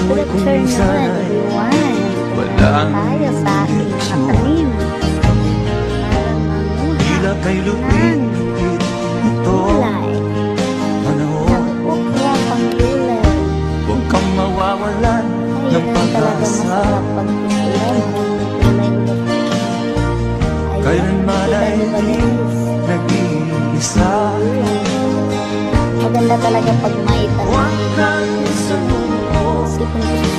Good afternoon, everyone. Tayo sa ating nakatanim. Tila kay lupit ito Gulay. Nag-ukwa pang gulay. Huwag kang mawawalan ng Ayun talaga pag-asa. masarap pag gulay. Kailanman ay di nag-iisa. Maganda talaga pag may Huwag tanim. kang sumuko Kasi kung gusto